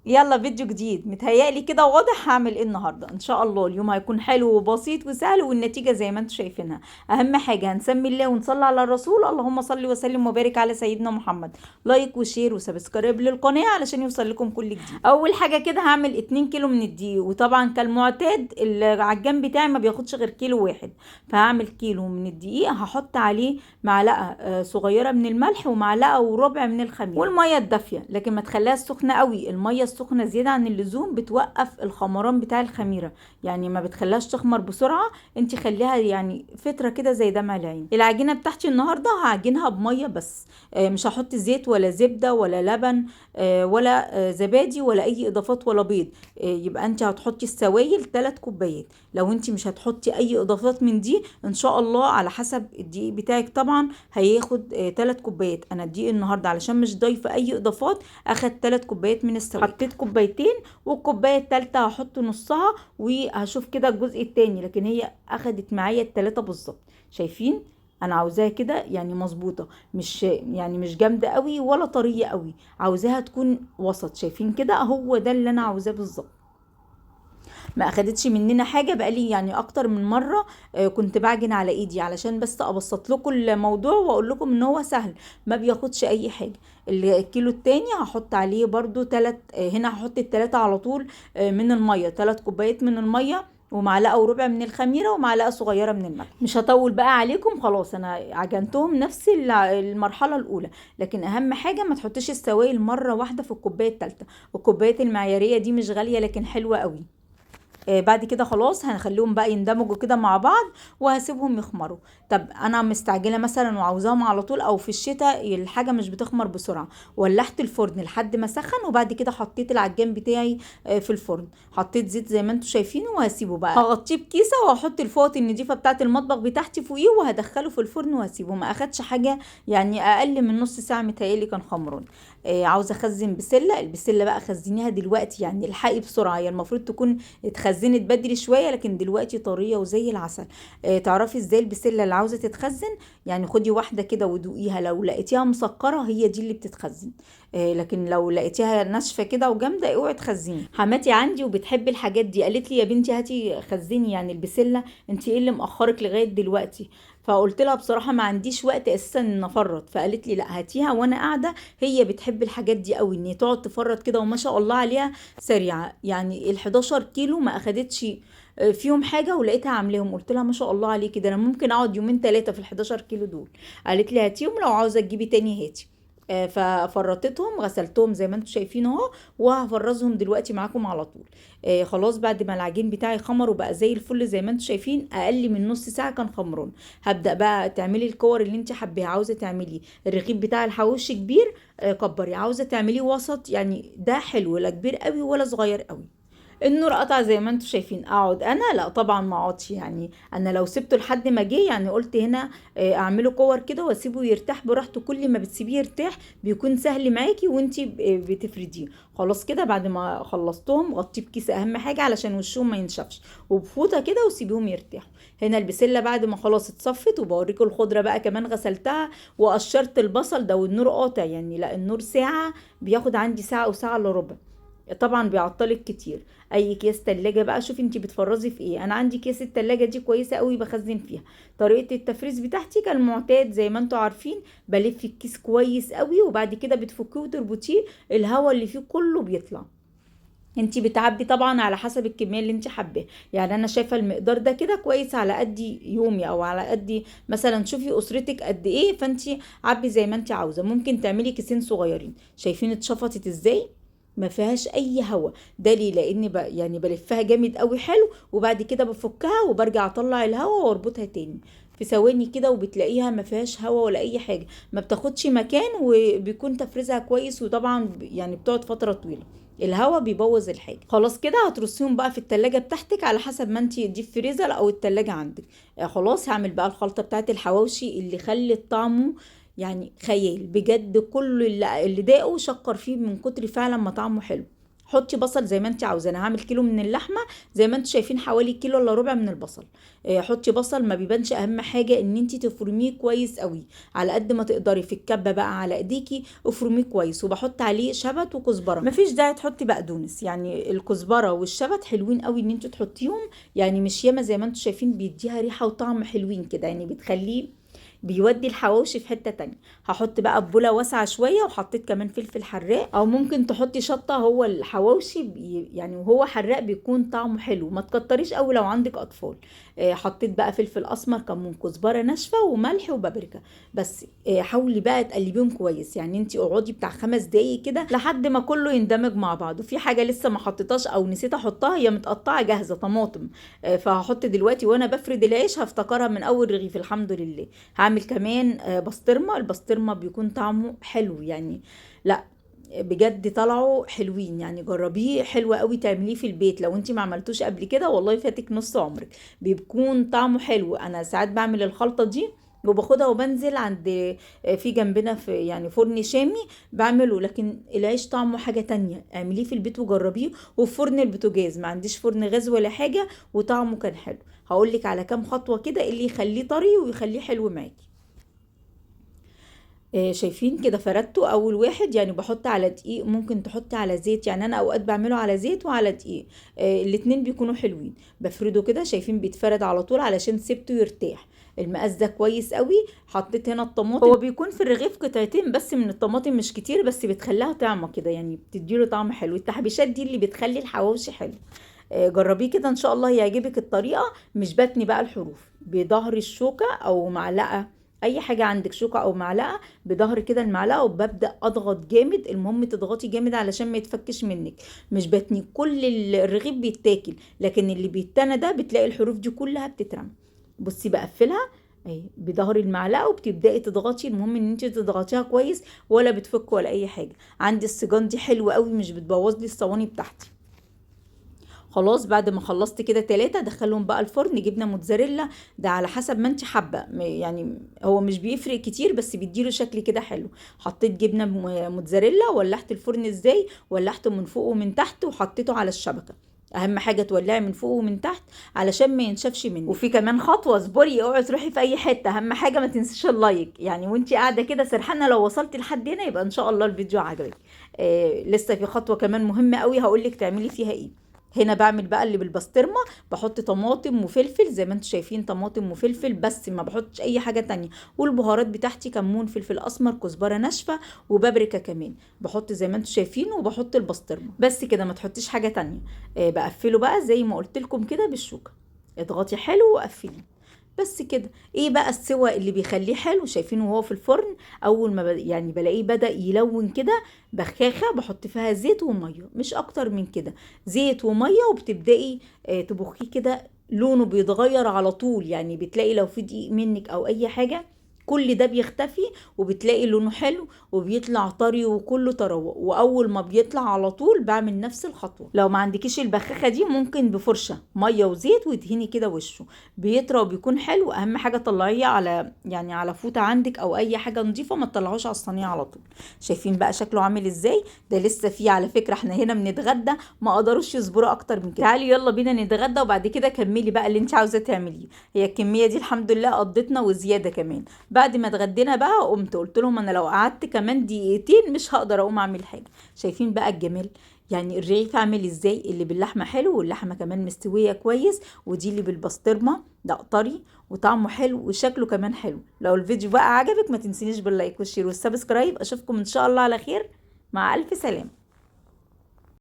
يلا فيديو جديد متهيألي كده واضح هعمل ايه النهارده. ان شاء الله اليوم هيكون حلو وبسيط وسهل والنتيجه زي ما انتم شايفينها. اهم حاجه هنسمي الله ونصلي على الرسول، اللهم صل وسلم وبارك على سيدنا محمد. لايك وشير وسبسكرايب للقناه علشان يوصل لكم كل جديد. اول حاجه كده هعمل 2 كيلو من الدقيق، وطبعا كالمعتاد العجان بتاعي ما بياخدش غير كيلو واحد، فهعمل كيلو من الدقيق. هحط عليه معلقه صغيره من الملح ومعلقه وربع من الخميره والميه الدافيه، لكن ما تخليهاش سخنه قوي. الميه السخنه زياده عن اللزوم بتوقف الخمران بتاع الخميره، يعني ما بتخليهاش تخمر بسرعه. انت خليها يعني فتره كده زي دمع العين. العجينه بتاعتي النهارده هعجنها بميه بس، مش هحط زيت ولا زبده ولا لبن ولا زبادي ولا اي اضافات ولا بيض. يبقى انت هتحطي السوائل 3 كوبايات. لو انت مش هتحطي اي اضافات من دي ان شاء الله على حسب الدقيق بتاعك طبعا هياخد 3 كوبايات. انا الدقيق النهارده علشان مش ضايفه اي اضافات اخد 3 كوبايات من السوائل. حطيت كوبايتين والكوبايه الثالثه هحط نصها وهشوف كده الجزء التاني، لكن هي اخدت معايا الثلاثه بالظبط. شايفين؟ انا عاوزاها كده يعني مظبوطه، مش يعني مش جامده قوي ولا طريه قوي، عاوزاها تكون وسط. شايفين كده؟ هو ده اللي انا عاوزاه بالظبط. ما اخدتش مننا حاجه، بقالي يعني اكتر من مره كنت بعجن على ايدي علشان بس ابسط لكم الموضوع واقول لكم ان هو سهل، ما بياخدش اي حاجه. الكيلو التاني هحط عليه برضو هنا هحط التلاتة على طول من الميه، 3 كوبايات من الميه ومعلقه وربع من الخميره ومعلقه صغيره من الملح. مش هطول بقى عليكم، خلاص انا عجنتهم نفس المرحله الاولى. لكن اهم حاجه ما تحطيش السوائل مره واحده في الكوبايه الثالثه. الكوبايات المعياريه دي مش غاليه لكن حلوه قوي. بعد كده خلاص هنخليهم بقى يندمجوا كده مع بعض وهسيبهم يخمروا. طب انا مستعجله مثلا وعاوزاهم على طول، او في الشتاء الحاجه مش بتخمر بسرعه، ولحت الفرن لحد ما سخن وبعد كده حطيت العجان بتاعي في الفرن. حطيت زيت زي ما انتم شايفين وهسيبه بقى، هغطيه بكيسه وهحط الفوط النضيفه بتاعه المطبخ بتاعتي فوقيه وهدخله في الفرن وهسيبه. ما اخدش حاجه يعني اقل من نص ساعه متهيألي كان خمران. عاوزه اخزن بسله. البسله بقى خزنيها دلوقتي، يعني الحقي بسرعه، هي المفروض تكون اتخزنت بدري شويه لكن دلوقتي طريه وزي العسل. تعرفي ازاي البسله اللي عاوزه تتخزن؟ يعني خدي واحده كده ودوقيها، لو لقيتيها مسكره هي دي اللي بتتخزن. لكن لو لقيتيها ناشفه كده وجامده اوعي تخزني. حماتي عندي وبتحب الحاجات دي، قالت لي يا بنتي هاتي خزني يعني البسله، انت ايه اللي مأخرك لغايه دلوقتي؟ فقلت لها بصراحه ما عنديش وقت اساسا ان افرط، فقالت لي لا هاتيها وانا قاعده. هي بتحب الحاجات دي قوي، ان هي تقعد تفرط كده، وما شاء الله عليها سريعه. يعني ال 11 كيلو ما اخدتش فيهم حاجه ولقيتها عاملاهم. قلت لها ما شاء الله عليكي، ده انا ممكن اقعد يومين ثلاثه في ال 11 كيلو دول. قالت لي هاتيهم لو عاوزه تجيبي تاني هاتي. ففرطتهم غسلتهم زي ما انتم شايفين اهو، وهفرزهم دلوقتي معاكم على طول. خلاص بعد ما العجين بتاعي خمر وبقى زي الفل زي ما انتم شايفين، اقل من نص ساعه كان خمران. هبدا بقى تعملي الكور اللي انت حباها. عاوزه تعملي الرغيف بتاع الحواوشي كبير كبري، عاوزه تعمليه وسط يعني ده حلو، لا كبير قوي ولا صغير قوي. النور قطع زي ما انتم شايفين. اقعد انا؟ لا طبعا ما اقعدش، يعني انا لو سبته لحد ما جه يعني قلت هنا اعمله كور كده واسيبه يرتاح براحته. كل ما بتسيبيه يرتاح بيكون سهل معاكي وانتي بتفرديه. خلاص كده بعد ما خلصتهم غطيه بكيس اهم حاجه علشان وشهم ما ينشفش، وبفوطه كده وسيبيهم يرتاحوا. هنا البسله بعد ما خلاص اتصفت، وبوريكم الخضره بقى كمان غسلتها وقشرت البصل ده والنور قاطع، يعني لا النور ساعه بياخد عندي ساعه او ساعه الا ربع، طبعا بيعطلك كتير. اي اكياس تلاجة بقى شوفي انتي بتفرزي في ايه. انا عندي كيس التلاجة دي كويسة قوي بخزن فيها. طريقة التفريز بتاعتي كالمعتاد زي ما انتوا عارفين، بلف الكيس كويس قوي وبعد كده بتفكيه وتربطيه، الهواء اللي فيه كله بيطلع. انتي بتعبي طبعا على حسب الكميه اللي انتي حباها. يعني انا شايفه المقدار ده كده كويس على قد يومي او على قد مثلا شوفي اسرتك قد ايه، فانتي عبي زي ما انتي عاوزه. ممكن تعملي كيسين صغيرين. شايفين اتشفطت ازاي؟ ما فيهاش اي هوا. ده ليه؟ لاني يعني بلفها جامد قوي حلو وبعد كده بفكها وبرجع اطلع الهوا واربطها تاني في ثواني كده، وبتلاقيها ما فيهاش هوا ولا اي حاجه، ما بتاخدش مكان وبيكون تفريزها كويس. وطبعا يعني بتقعد فتره طويله، الهوا بيبوظ الحاجه. خلاص كده هترصيهم بقى في التلاجة بتاعتك على حسب ما انتي دي فريزر او التلاجة عندك. خلاص هعمل بقى الخلطه بتاعت الحواوشي اللي خلت طعمه يعني خيال بجد. كل اللي داقه شكر فيه من كتر فعلا ما طعمه حلو. حطي بصل زي ما انت عاوزه. انا هعمل كيلو من اللحمه، زي ما انتم شايفين حوالي كيلو الا ربع من البصل. حطي بصل ما بيبانش. اهم حاجه ان انت تفرميه كويس قوي على قد ما تقدري، في الكبه بقى على ايديكي افرميه كويس. وبحط عليه شبت وكزبره، مفيش داعي تحطي بقدونس، يعني الكزبره والشبت حلوين قوي ان انتوا تحطيهم، يعني مش ياما زي ما انتم شايفين، بيديها ريحه وطعم حلوين كده، يعني بتخليه بيودي الحواوشي في حتة تانية. هحط بقى بولة واسعة شوية، وحطيت كمان فلفل حراق، او ممكن تحطي شطة. هو الحواوشي يعني وهو حراق بيكون طعمه حلو، ما تكتريش قوي لو عندك اطفال. حطيت بقى فلفل اسمر، كمون، كزبرة ناشفة، وملح وبابريكا بس. حاولي بقى تقلبيهم كويس، يعني انتي اقعدي بتاع 5 دقايق كده لحد ما كله يندمج مع بعض. وفي حاجة لسه ما حطيتهاش او نسيت احطها، هي متقطعة جاهزة طماطم. فهحط دلوقتي وانا بفرد العيش، هفتكرها من اول رغيف الحمد لله. هعمل كمان بسطرمة. البسطرمة بيكون طعمه حلو يعني، لا بجد طلعوا حلوين، يعني جربيه، حلو قوي تعمليه في البيت لو انت ما عملتوش قبل كده، والله فاتك نص عمرك. بيكون طعمه حلو. انا ساعات بعمل الخلطة دي وباخدها وبنزل عند في جنبنا في يعني فرن شامي بعمله، لكن العيش طعمه حاجة تانية. اعمليه في البيت وجربيه، وفي فرن البوتاجاز، ما عنديش فرن غاز ولا حاجة، وطعمه كان حلو. هقولك على كام خطوة كده اللي يخليه طري ويخليه حلو معاكي. شايفين كده فردته اول واحد، يعني بحط على دقيق، ممكن تحطي على زيت، يعني انا اوقات بعمله على زيت وعلى دقيق. الاتنين بيكونوا حلوين. بفرده كده، شايفين بيتفرد على طول علشان سيبته يرتاح. المقاس ده كويس قوي. حطيت هنا الطماطم، هو بيكون في الرغيف قطعتين بس من الطماطم، مش كتير، بس بتخليها طعمه كده، يعني بتديله طعم حلو. التحبيشات دي اللي بتخلي الحواوشي حلو. جربيه كده ان شاء الله يعجبك الطريقة. مش بتني بقى الحروف بظهر الشوكة او معلقة، اي حاجة عندك، شوكة او معلقة، بظهر كده المعلقة، وببدأ اضغط جامد. المهم تضغطي جامد علشان ما يتفكش منك. مش بتني كل الرغيف بيتاكل، لكن اللي بيتنى ده بتلاقي الحروف دي كلها بتترمى. بصي بقفلها اهي بظهر المعلقه، وبتبداي تضغطي. المهم ان انت تضغطيها كويس، ولا بتفك ولا اي حاجه. عندي السجان دي حلوه قوي، مش بتبوظ لي الصواني بتاعتي. خلاص بعد ما خلصت كده 3 دخلهم بقى الفرن. جبنه موتزاريلا، ده على حسب ما انت حابه، يعني هو مش بيفرق كتير بس بيديله شكل كده حلو. حطيت جبنه موتزاريلا، ولعت الفرن ازاي، ولعته من فوق ومن تحت، وحطيته على الشبكه. اهم حاجه تولعي من فوق ومن تحت علشان ما ينشفش منك. وفي كمان خطوه، اصبري اوعي تروحي في اي حته، اهم حاجه ما تنسيش اللايك، يعني وانتي قاعده كده سرحانه لو وصلتي لحد هنا يبقى ان شاء الله الفيديو عجبك. لسه في خطوه كمان مهمه قوي هقولك تعملي فيها ايه. هنا بعمل بقى اللي بالبسطرمه. بحط طماطم وفلفل زي ما انتم شايفين، طماطم وفلفل بس، ما بحطش اي حاجه تانية. والبهارات بتاعتي كمون، فلفل اسمر، كزبره ناشفه، وبابريكا كمان. بحط زي ما انتم شايفين، وبحط البسطرمه بس كده، ما تحطيش حاجه تانية. بقفله بقى زي ما قلت لكم كده بالشوكه. اضغطي حلو وقفلي بس كده. ايه بقى السوى اللي بيخليه حلو؟ شايفينه وهو في الفرن، اول ما يعني بلاقيه بدأ يلون كده بخاخة، بحط فيها زيت ومية، مش اكتر من كده. زيت ومية، وبتبدأي تبخيه كده، لونه بيتغير على طول، يعني بتلاقي لو في دقيق منك او اي حاجة كل ده بيختفي، وبتلاقي لونه حلو وبيطلع طري وكله طراوه. واول ما بيطلع على طول بعمل نفس الخطوه. لو ما عندكيش البخاخه دي ممكن بفرشه ميه وزيت وادهني كده وشه، بيطرى وبيكون حلو. اهم حاجه طلعيه على يعني على فوطه عندك او اي حاجه نظيفه، ما تطلعوش على الصينيه على طول. شايفين بقى شكله عامل ازاي؟ ده لسه فيه على فكره، احنا هنا بنتغدى، ما قدروش يصبروا اكتر من كده. تعالي يلا بينا نتغدى، وبعد كده كملي بقى اللي انت عاوزه تعمليه. هي الكميه دي الحمد لله قضتنا وزياده كمان. بعد ما اتغدينا بقى قلت لهم انا لو قعدت كمان دقيقتين مش هقدر اقوم اعمل حاجه. شايفين بقى الجمال؟ يعني الرغيف عامل ازاي، اللي باللحمه حلو، واللحمه كمان مستويه كويس، ودي اللي بالبسطرمه ده طري وطعمه حلو وشكله كمان حلو. لو الفيديو بقى عجبك ما تنسينيش باللايك والشير والسبسكرايب. اشوفكم ان شاء الله على خير، مع الف سلامه.